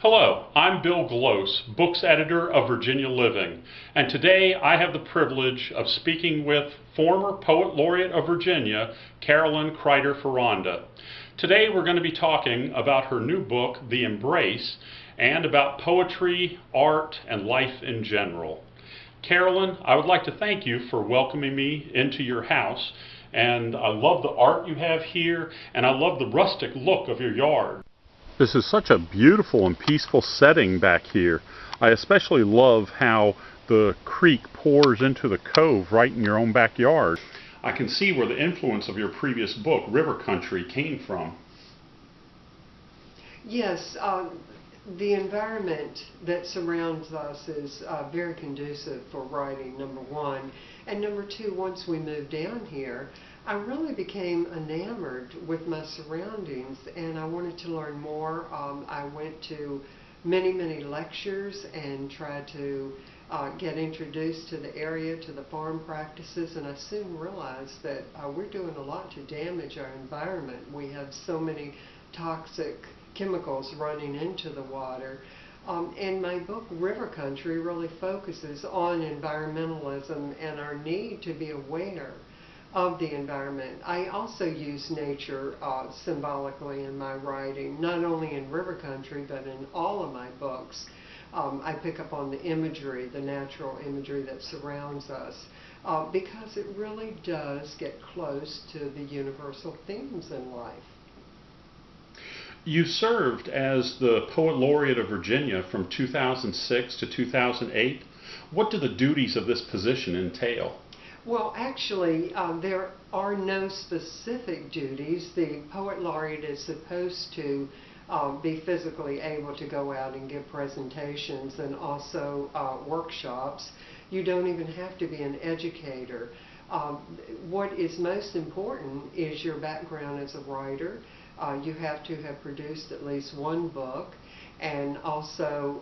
Hello, I'm Bill Glose, Books Editor of Virginia Living, and today I have the privilege of speaking with former Poet Laureate of Virginia, Carolyn Kreiter-Foronda. Today we're going to be talking about her new book, The Embrace, and about poetry, art, and life in general. Carolyn, I would like to thank you for welcoming me into your house, and I love the art you have here, and I love the rustic look of your yard. This is such a beautiful and peaceful setting back here. I especially love how the creek pours into the cove right in your own backyard. I can see where the influence of your previous book, River Country, came from. Yes, the environment that surrounds us is very conducive for writing, number one. And number two, once we moved down here, I really became enamored with my surroundings and I wanted to learn more. I went to many lectures and tried to get introduced to the area, to the farm practices, and I soon realized that we're doing a lot to damage our environment. We have so many toxic chemicals running into the water. And my book, River Country, really focuses on environmentalism and our need to be aware of the environment. I also use nature symbolically in my writing, not only in River Country, but in all of my books. I pick up on the imagery, the natural imagery that surrounds us, because it really does get close to the universal themes in life. You served as the Poet Laureate of Virginia from 2006 to 2008. What do the duties of this position entail? Well, actually, there are no specific duties. The Poet Laureate is supposed to be physically able to go out and give presentations and also workshops. You don't even have to be an educator. What is most important is your background as a writer. You have to have produced at least one book, and also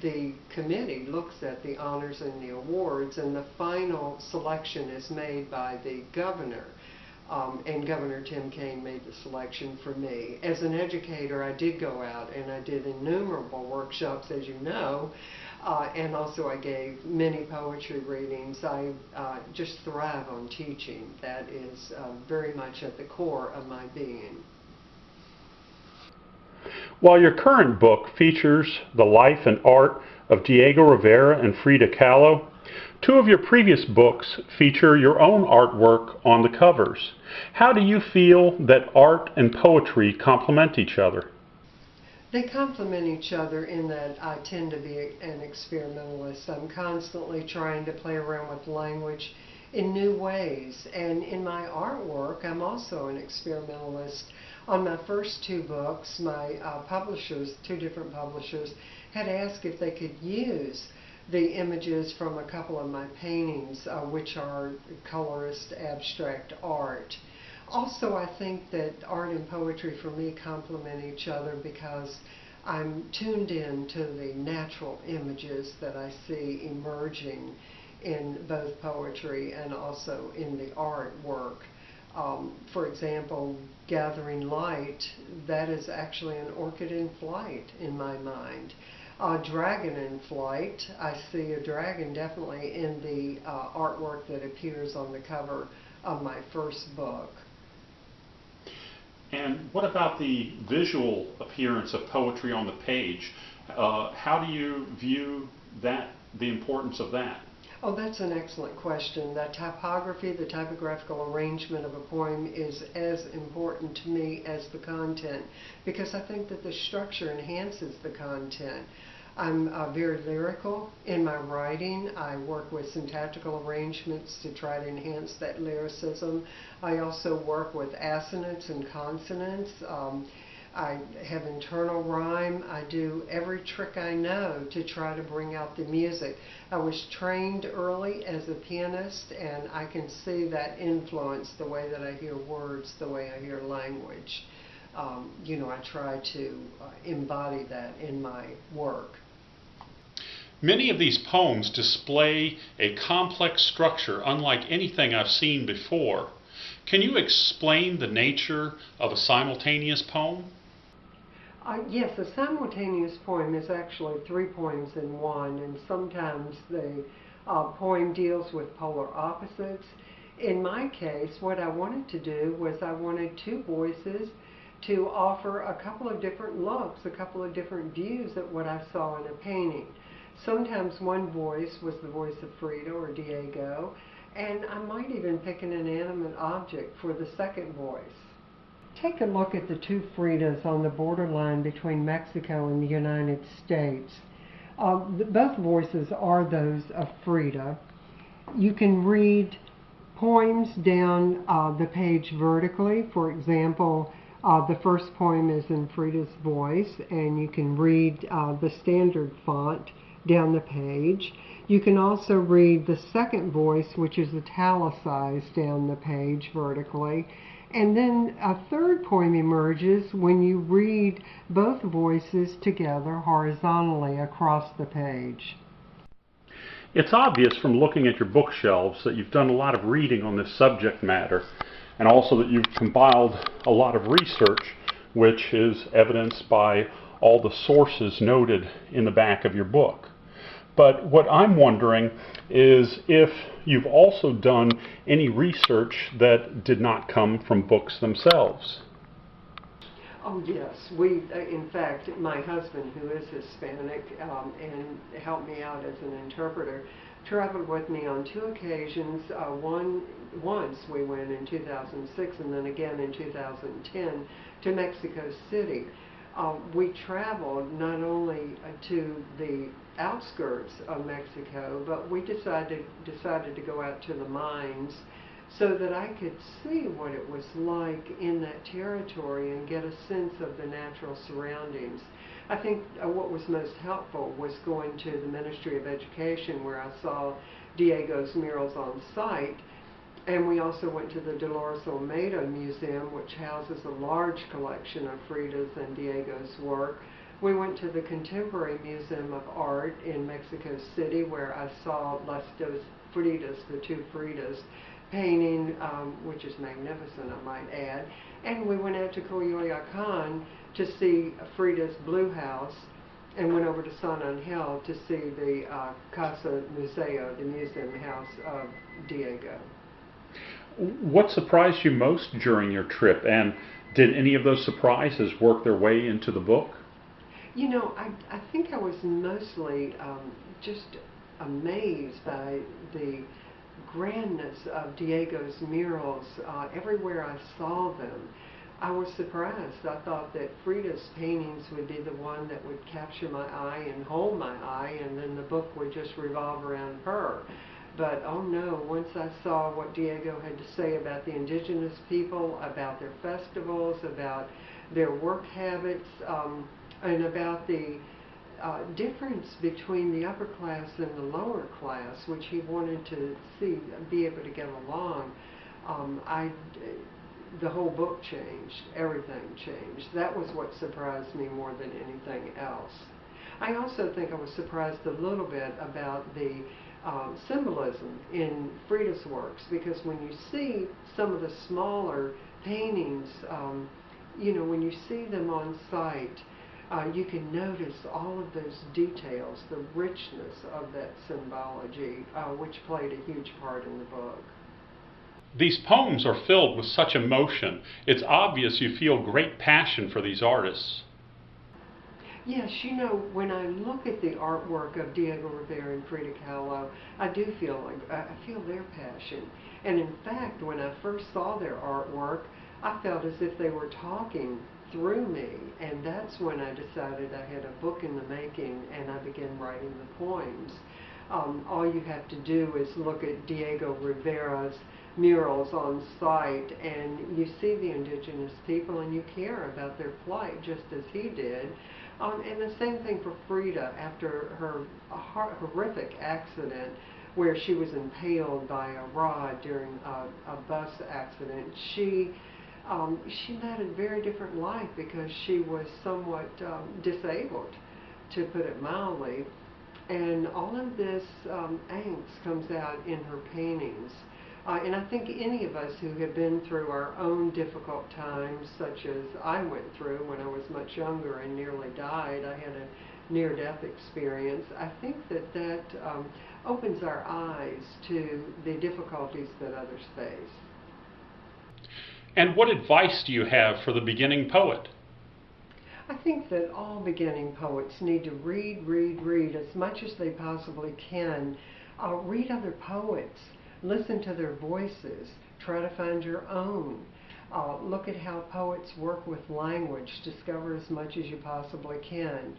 the committee looks at the honors and the awards, and the final selection is made by the governor. And Governor Tim Kaine made the selection for me. As an educator, I did go out and I did innumerable workshops, as you know, and also I gave many poetry readings. I just thrive on teaching. That is very much at the core of my being. While your current book features the life and art of Diego Rivera and Frida Kahlo, two of your previous books feature your own artwork on the covers. How do you feel that art and poetry complement each other? They complement each other in that I tend to be an experimentalist. I'm constantly trying to play around with language in new ways. And in my artwork, I'm also an experimentalist. On my first two books, my publishers, two different publishers, had asked if they could use the images from a couple of my paintings, which are colorist abstract art. Also, I think that art and poetry for me complement each other because I'm tuned in to the natural images that I see emerging in both poetry and also in the artwork. For example, Gathering Light, that is actually an orchid in flight in my mind. Dragon in Flight, I see a dragon definitely in the artwork that appears on the cover of my first book. And what about the visual appearance of poetry on the page? How do you view that, the importance of that? Oh, that's an excellent question. The typography, the typographical arrangement of a poem is as important to me as the content because I think that the structure enhances the content. I'm very lyrical in my writing. I work with syntactical arrangements to try to enhance that lyricism. I also work with assonance and consonants. I have internal rhyme. I do every trick I know to try to bring out the music. I was trained early as a pianist, and I can see that influence the way that I hear words, the way I hear language. You know, I try to embody that in my work. Many of these poems display a complex structure unlike anything I've seen before. Can you explain the nature of a simultaneous poem? Yes, a simultaneous poem is actually 3 poems in one, and sometimes the poem deals with polar opposites. In my case, what I wanted to do was I wanted two voices to offer a couple of different looks, a couple of different views at what I saw in a painting. Sometimes one voice was the voice of Frida or Diego, and I might even pick an inanimate object for the second voice. Take a look at the two Fridas on the borderline between Mexico and the United States. Both voices are those of Frida. You can read poems down the page vertically. For example, the first poem is in Frida's voice, and you can read the standard font down the page. You can also read the second voice, which is italicized down the page vertically. And then a third poem emerges when you read both voices together horizontally across the page. It's obvious from looking at your bookshelves that you've done a lot of reading on this subject matter, and also that you've compiled a lot of research, which is evidenced by all the sources noted in the back of your book. But what I'm wondering is if you've also done any research that did not come from books themselves. Oh yes, in fact, my husband, who is Hispanic and helped me out as an interpreter, traveled with me on 2 occasions. Once we went in 2006 and then again in 2010 to Mexico City. We traveled not only to the outskirts of Mexico, but we decided to go out to the mines so that I could see what it was like in that territory and get a sense of the natural surroundings. I think what was most helpful was going to the Ministry of Education, where I saw Diego's murals on site, and we also went to the Dolores Olmedo Museum, which houses a large collection of Frida's and Diego's work. We went to the Contemporary Museum of Art in Mexico City, where I saw Las Dos Fridas, the two Fridas, painting, which is magnificent, I might add. And we went out to Coyoacán to see Frida's Blue House, and went over to San Angel to see the Casa Museo, the museum house of Diego. What surprised you most during your trip, and did any of those surprises work their way into the book? You know, I think I was mostly just amazed by the grandness of Diego's murals. Everywhere I saw them, I was surprised. I thought that Frida's paintings would be the one that would capture my eye and hold my eye, and then the book would just revolve around her. But oh no, once I saw what Diego had to say about the indigenous people, about their festivals, about their work habits, and about the difference between the upper class and the lower class, which he wanted to see, be able to get along, the whole book changed. Everything changed. That was what surprised me more than anything else. I also think I was surprised a little bit about the symbolism in Frida's works, because when you see some of the smaller paintings, you know, when you see them on site, you can notice all of those details, the richness of that symbology, which played a huge part in the book. These poems are filled with such emotion. It's obvious you feel great passion for these artists. Yes, you know, when I look at the artwork of Diego Rivera and Frida Kahlo, I do feel I feel their passion. And in fact, when I first saw their artwork, I felt as if they were talking through me, and that's when I decided I had a book in the making, and I began writing the poems. All you have to do is look at Diego Rivera's murals on site, and you see the indigenous people, and you care about their plight just as he did. And the same thing for Frida. After her horrific accident where she was impaled by a rod during a bus accident, she led a very different life because she was somewhat disabled, to put it mildly. And all of this angst comes out in her paintings. And I think any of us who have been through our own difficult times, such as I went through when I was much younger and nearly died, I had a near-death experience, I think that opens our eyes to the difficulties that others face. And what advice do you have for the beginning poet? I think that all beginning poets need to read as much as they possibly can. Read other poets, listen to their voices, try to find your own. Look at how poets work with language, discover as much as you possibly can.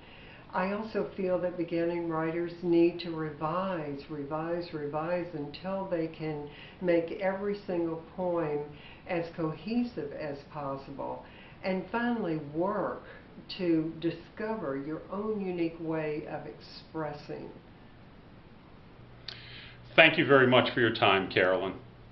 I also feel that beginning writers need to revise until they can make every single poem as cohesive as possible. And finally, work to discover your own unique way of expressing. Thank you very much for your time, Carolyn.